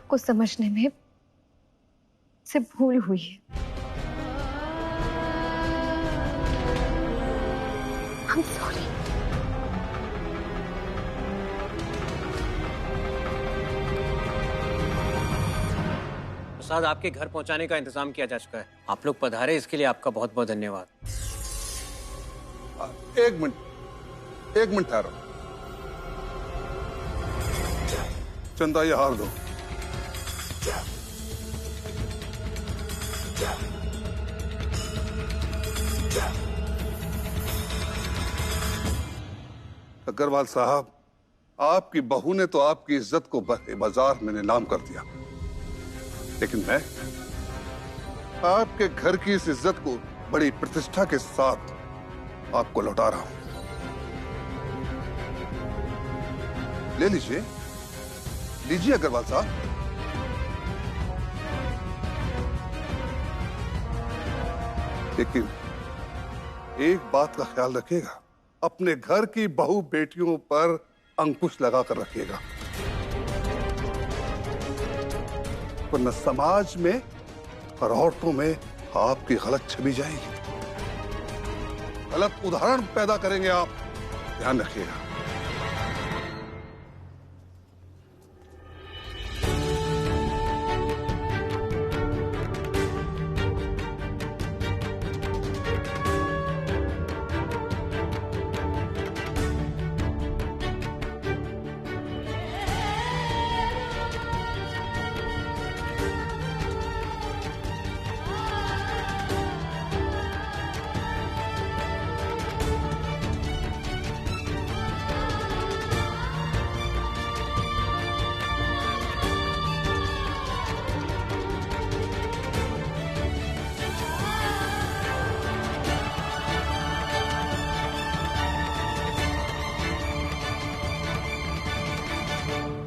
आपको समझने में से भूल हुई है। I'm sorry। प्रसाद आपके घर पहुंचाने का इंतजाम किया जा चुका है। आप लोग पधारे, इसके लिए आपका बहुत बहुत धन्यवाद। एक मिनट ठहरो। चंदा, ये हार दो। अग्रवाल साहब, आपकी बहू ने तो आपकी इज्जत को बाजार में नीलाम कर दिया, लेकिन मैं आपके घर की इस इज्जत को बड़ी प्रतिष्ठा के साथ आपको लौटा रहा हूं। ले लीजिए, लीजिए अग्रवाल साहब। लेकिन एक बात का ख्याल रखिएगा, अपने घर की बहू बेटियों पर अंकुश लगाकर रखिएगा, वरना समाज में और औरतों में आपकी गलत छवि जाएगी, गलत उदाहरण पैदा करेंगे आप। ध्यान रखिएगा।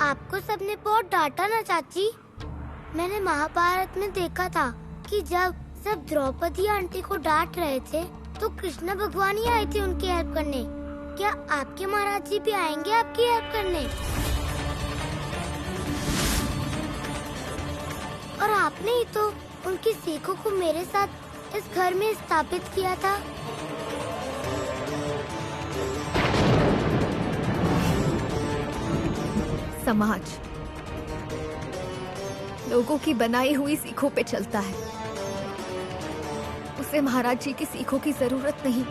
आपको सबने बहुत डांटा ना चाची। मैंने महाभारत में देखा था कि जब सब द्रौपदी आंटी को डांट रहे थे तो कृष्ण भगवान ही आए थे उनकी हेल्प करने। क्या आपके महाराज जी भी आएंगे आपकी हेल्प करने? और आपने ही तो उनकी सीखों को मेरे साथ इस घर में स्थापित किया था। समाज लोगों की बनाई हुई सीखों पे चलता है, उसे महाराज जी की सीखों की जरूरत नहीं।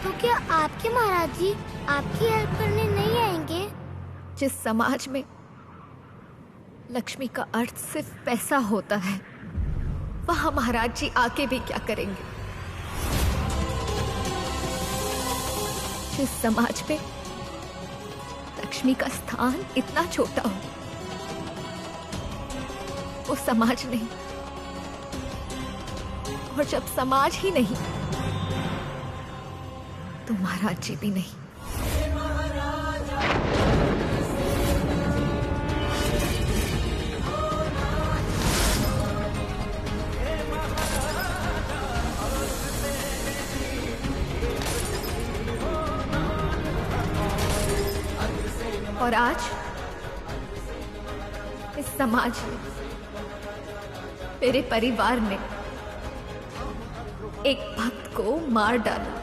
तो क्या आपके महाराज जी आपकी हेल्प करने नहीं आएंगे? जिस समाज में लक्ष्मी का अर्थ सिर्फ पैसा होता है, वहां महाराज जी आके भी क्या करेंगे? जिस समाज में लक्ष्मी का स्थान इतना छोटा हो, वो समाज नहीं। और जब समाज ही नहीं तो महाराज जी भी नहीं। और आज इस समाज ने, मेरे परिवार ने एक भक्त को मार डाला,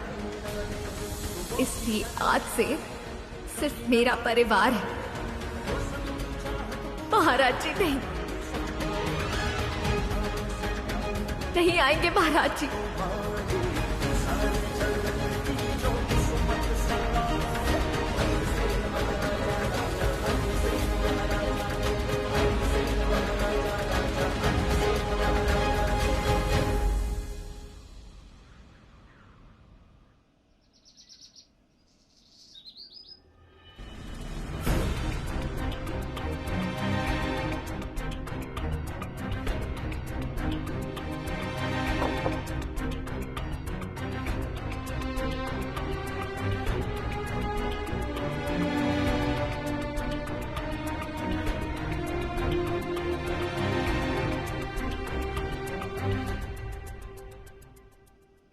इसलिए आज से सिर्फ मेरा परिवार है, महाराज जी नहीं। नहीं आएंगे महाराज जी।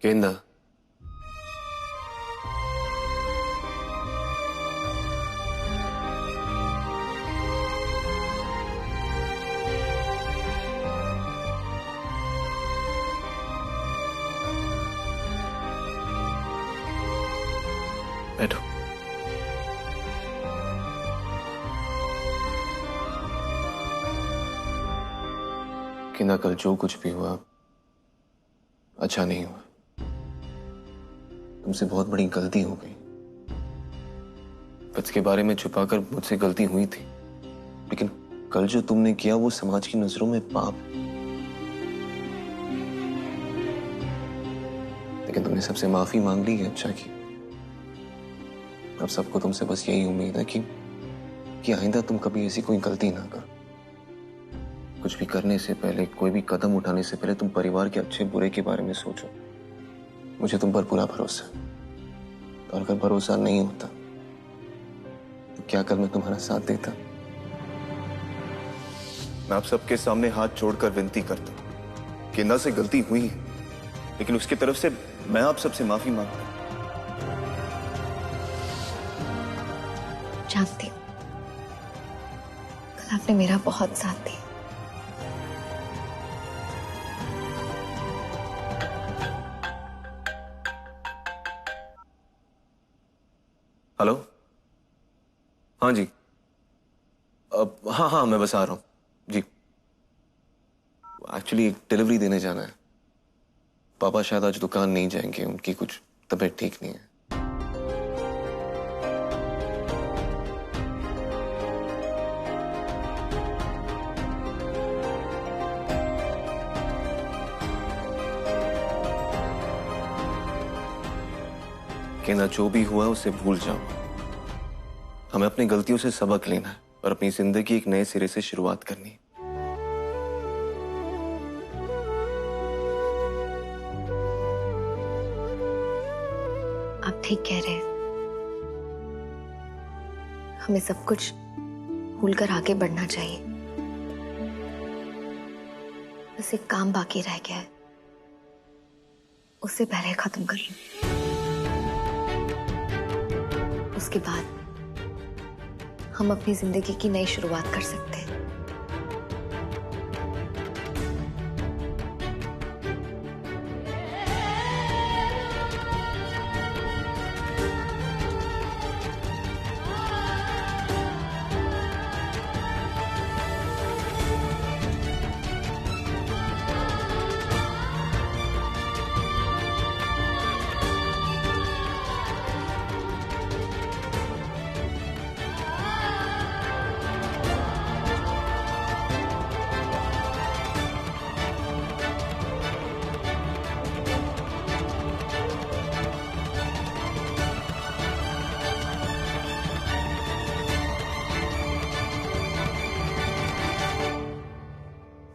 गेंदा, कि ना कल जो कुछ भी हुआ अच्छा नहीं हुआ। तुमसे बहुत बड़ी गलती हो गई। वत्स के बारे में छुपाकर मुझसे गलती हुई थी, लेकिन कल जो तुमने किया वो समाज की नजरों में पाप है। लेकिन तुमने सबसे माफी मांग ली है, अच्छा की। अब सबको तुमसे बस यही उम्मीद है कि आइंदा तुम कभी ऐसी कोई गलती ना करो। कुछ भी करने से पहले, कोई भी कदम उठाने से पहले तुम परिवार के अच्छे बुरे के बारे में सोचो। मुझे तुम पर पूरा भरोसा है, और अगर भरोसा नहीं होता तो क्या कल मैं तुम्हारा साथ देता? मैं आप सबके सामने हाथ जोड़कर विनती करता हूं कि न से गलती हुई है, लेकिन उसकी तरफ से मैं आप सबसे माफी मांगता हूं। जानती हूँ कल आपने मेरा बहुत साथ दिया। हेलो, हाँ जी, हाँ मैं बस आ रहा हूँ जी। एक्चुअली एक डिलीवरी देने जाना है। पापा शायद आज दुकान नहीं जाएंगे, उनकी कुछ तबीयत ठीक नहीं है। कहना जो भी हुआ उसे भूल जाओ। हमें अपनी गलतियों से सबक लेना है और अपनी जिंदगी एक नए सिरे से शुरुआत करनी है। आप ठीक कह रहे हैं। हमें सब कुछ भूलकर आगे बढ़ना चाहिए। बस एक काम बाकी रह गया है, उसे पहले खत्म कर लूं। उसके बाद हम अपनी जिंदगी की नई शुरुआत कर सकते हैं।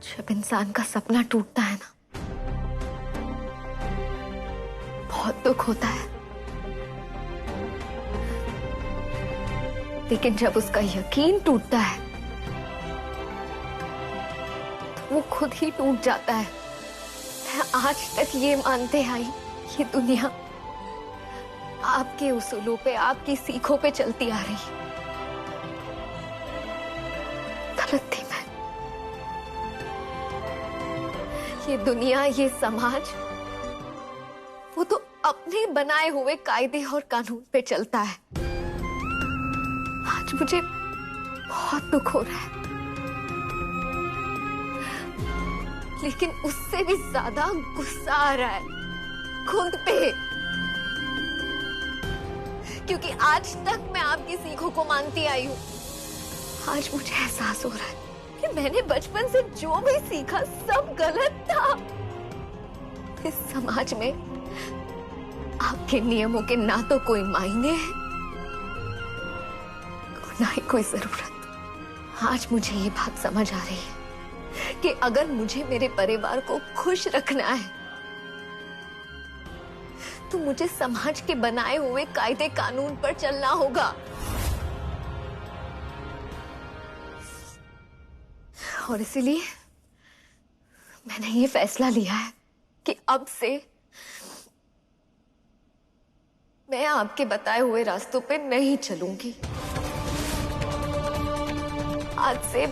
जब इंसान का सपना टूटता है ना, बहुत दुख होता है, लेकिन जब उसका यकीन टूटता है तो वो खुद ही टूट जाता है। मैं आज तक ये मानते आई ये दुनिया आपके उसूलों पे, आपकी सीखों पे चलती आ रही। गलत थी मैं। ये दुनिया, ये समाज, वो तो अपने बनाए हुए कायदे और कानून पे चलता है। आज मुझे बहुत दुख हो रहा है, लेकिन उससे भी ज्यादा गुस्सा आ रहा है खुद पे, क्योंकि आज तक मैं आपकी सीखों को मानती आई हूं। आज मुझे एहसास हो रहा है कि मैंने बचपन से जो भी सीखा सब गलत था। इस समाज में आपके नियमों के ना तो कोई मायने है, ना ही कोई जरूरत। आज मुझे ये बात समझ आ रही है कि अगर मुझे मेरे परिवार को खुश रखना है तो मुझे समाज के बनाए हुए कायदे कानून पर चलना होगा। और इसीलिए मैंने ये फैसला लिया है कि अब से मैं आपके बताए हुए रास्तों पे नहीं चलूंगी। आज से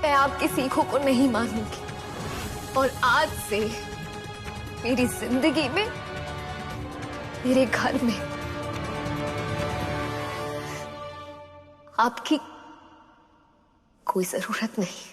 मैं आपकी सीखों को नहीं मानूंगी, और आज से मेरी जिंदगी में, मेरे घर में आपकी कोई जरूरत नहीं।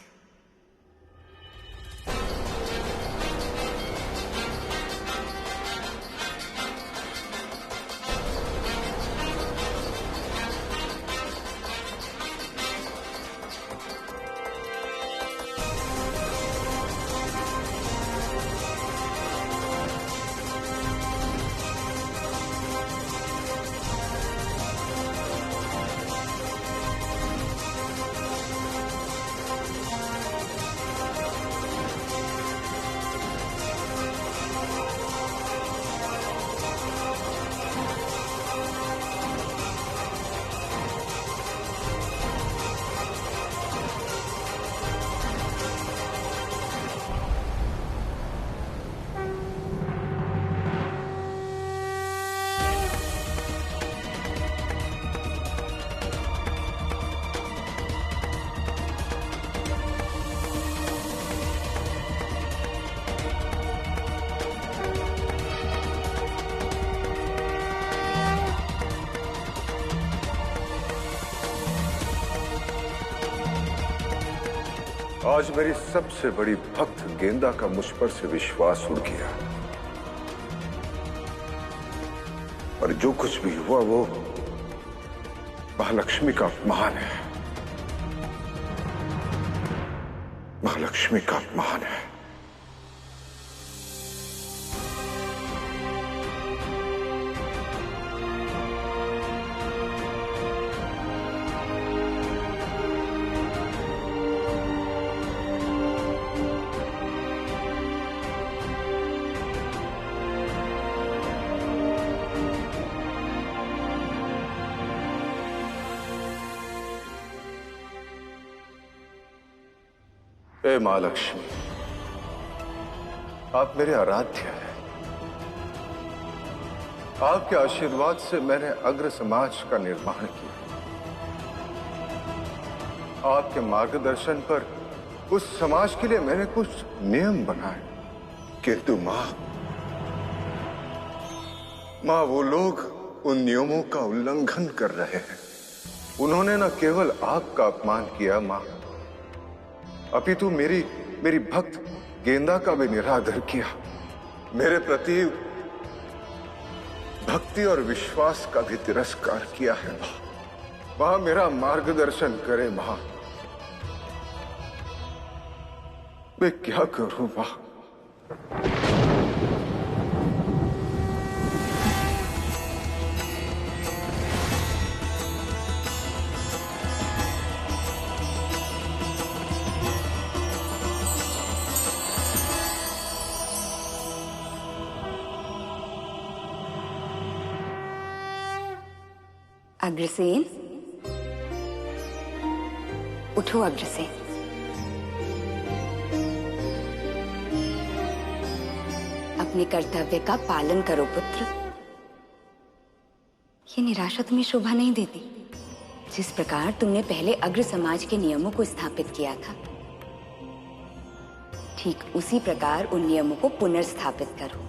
आज मेरी सबसे बड़ी भक्त गेंदा का मुझ पर से विश्वास उड़ गया, और जो कुछ भी हुआ वो महालक्ष्मी का अपमान है। महालक्ष्मी का अपमान है। हे महालक्ष्मी, आप मेरे आराध्य हैं। आपके आशीर्वाद से मैंने अग्र समाज का निर्माण किया। आपके मार्गदर्शन पर उस समाज के लिए मैंने कुछ नियम बनाए, किंतु मां वो लोग उन नियमों का उल्लंघन कर रहे हैं। उन्होंने न केवल आपका अपमान किया मां, अपितु मेरी भक्त गेंदा का भी निरादर किया। मेरे प्रति भक्ति और विश्वास का भी तिरस्कार किया है मां। मेरा मार्गदर्शन करे मां। मैं क्या करूं मां? अग्रसेन, उठो अग्रसेन। अपने कर्तव्य का पालन करो पुत्र। ये निराशा तुम्हें शोभा नहीं देती। जिस प्रकार तुमने पहले अग्र समाज के नियमों को स्थापित किया था, ठीक उसी प्रकार उन नियमों को पुनर्स्थापित करो।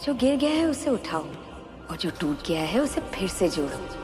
जो गिर गया है उसे उठाओ, और जो टूट गया है उसे फिर से जोड़ो।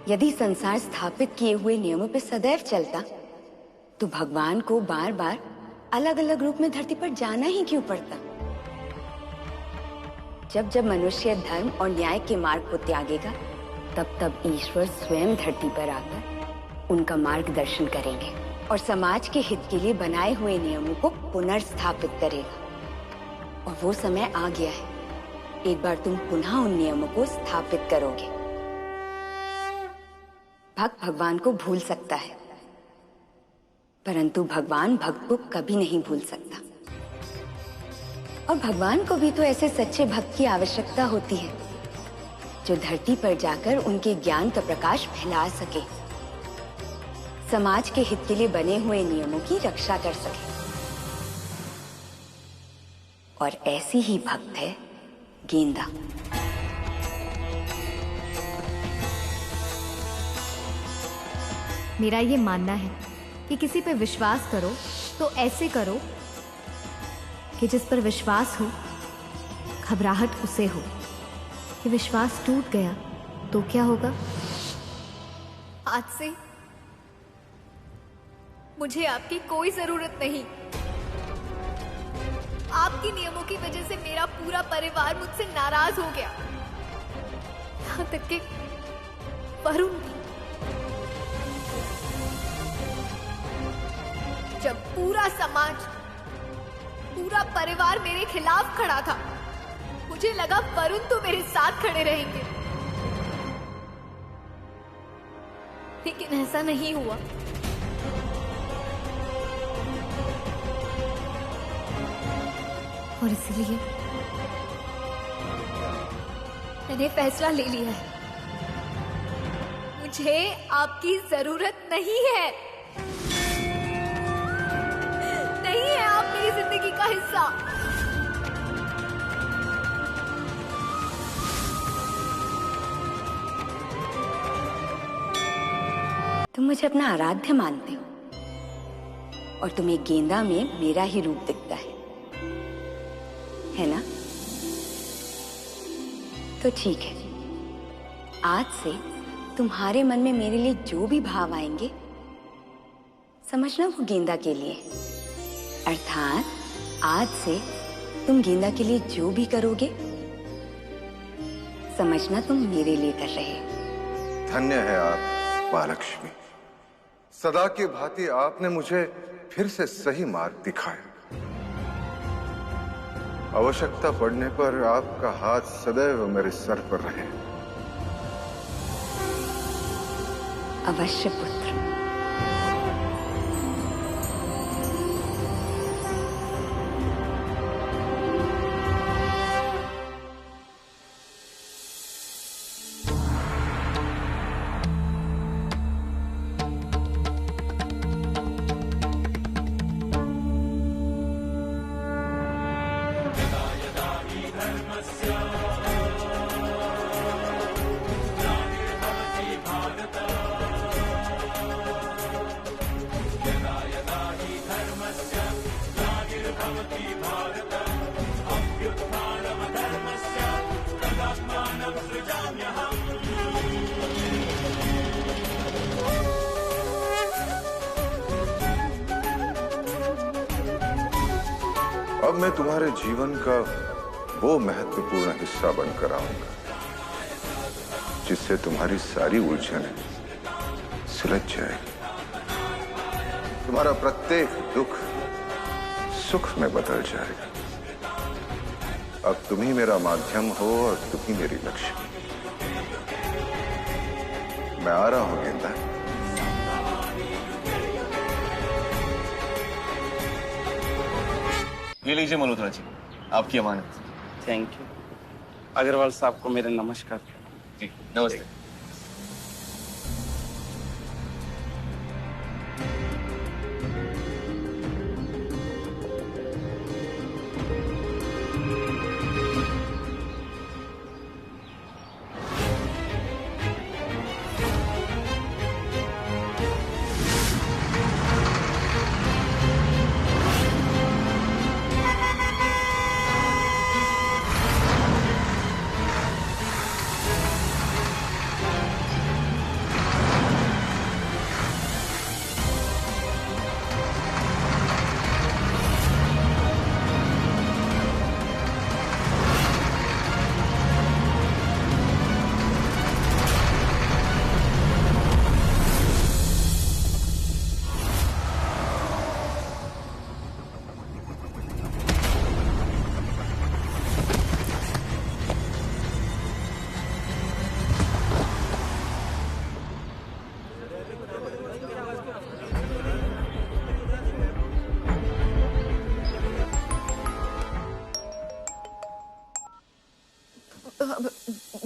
यदि संसार स्थापित किए हुए नियमों पर सदैव चलता, तो भगवान को बार बार अलग अलग रूप में धरती पर जाना ही क्यों पड़ता? जब जब मनुष्य धर्म और न्याय के मार्ग को त्यागेगा, तब तब ईश्वर स्वयं धरती पर आकर उनका मार्गदर्शन करेंगे और समाज के हित के लिए बनाए हुए नियमों को पुनर्स्थापित करेगा। और वो समय आ गया है। एक बार तुम पुनः उन नियमों को स्थापित करोगे। भक्त भगवान को भूल सकता है, परंतु भगवान भक्त को कभी नहीं भूल सकता। और भगवान को भी तो ऐसे सच्चे भक्त की आवश्यकता होती है, जो धरती पर जाकर उनके ज्ञान का प्रकाश फैला सके, समाज के हित के लिए बने हुए नियमों की रक्षा कर सके। और ऐसी ही भक्त है गेंदा। मेरा ये मानना है कि किसी पे विश्वास करो तो ऐसे करो कि जिस पर विश्वास हो, घबराहट उसे हो। कि विश्वास टूट गया तो क्या होगा? आज से मुझे आपकी कोई जरूरत नहीं। आपके नियमों की वजह से मेरा पूरा परिवार मुझसे नाराज हो गया, यहाँ तक कि वरुण। जब पूरा समाज, पूरा परिवार मेरे खिलाफ खड़ा था, मुझे लगा वरुण तो मेरे साथ खड़े रहेंगे, लेकिन ऐसा नहीं हुआ। और इसलिए मैंने फैसला ले लिया है, मुझे आपकी जरूरत नहीं है। नहीं है आप मेरी जिंदगी का हिस्सा। तुम मुझे अपना आराध्य मानते हो और तुम्हें गेंदा में मेरा ही रूप दिखता है ना? तो ठीक है, आज से तुम्हारे मन में मेरे लिए जो भी भाव आएंगे समझना वो गेंदा के लिए। अर्थात आज से तुम गेंदा के लिए जो भी करोगे समझना तुम मेरे लिए कर रहे हो। धन्य है आप महालक्ष्मी। सदा की भांति आपने मुझे फिर से सही मार्ग दिखाया। आवश्यकता पड़ने पर आपका हाथ सदैव मेरे सर पर रहे। अवश्य पुत्र। अब मैं तुम्हारे जीवन का वो महत्वपूर्ण हिस्सा बनकर आऊंगा जिससे तुम्हारी सारी उलझनें सुलझ जाएगी। तुम्हारा प्रत्येक दुख सुख में बदल जाएगा। अब तुम ही मेरा माध्यम हो और तुम ही मेरी लक्ष्मी। मैं आ रहा हूं गेंदा। ये लीजिए मल्होत्रा जी, आपकी अमानत। Thank you. अग्रवाल साहब को मेरे नमस्कार। जी नमस्ते।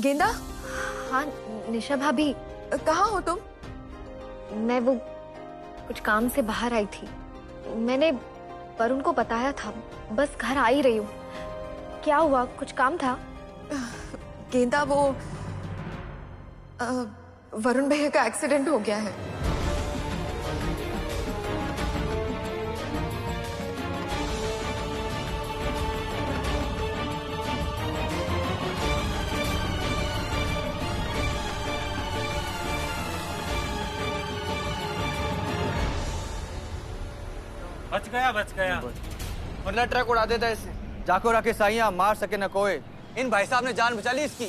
गेंदा। हाँ निशा भाभी। कहाँ हो तुम? मैं वो कुछ काम से बाहर आई थी। मैंने वरुण को बताया था, बस घर आ ही रही हूँ। क्या हुआ, कुछ काम था? गेंदा वो वरुण भैया का एक्सीडेंट हो गया है। बच गया। मतलब ट्रक उड़ा देता है इससे। जाको रखे साइयां, मार सके न कोई। इन भाई साहब ने जान बचा ली इसकी।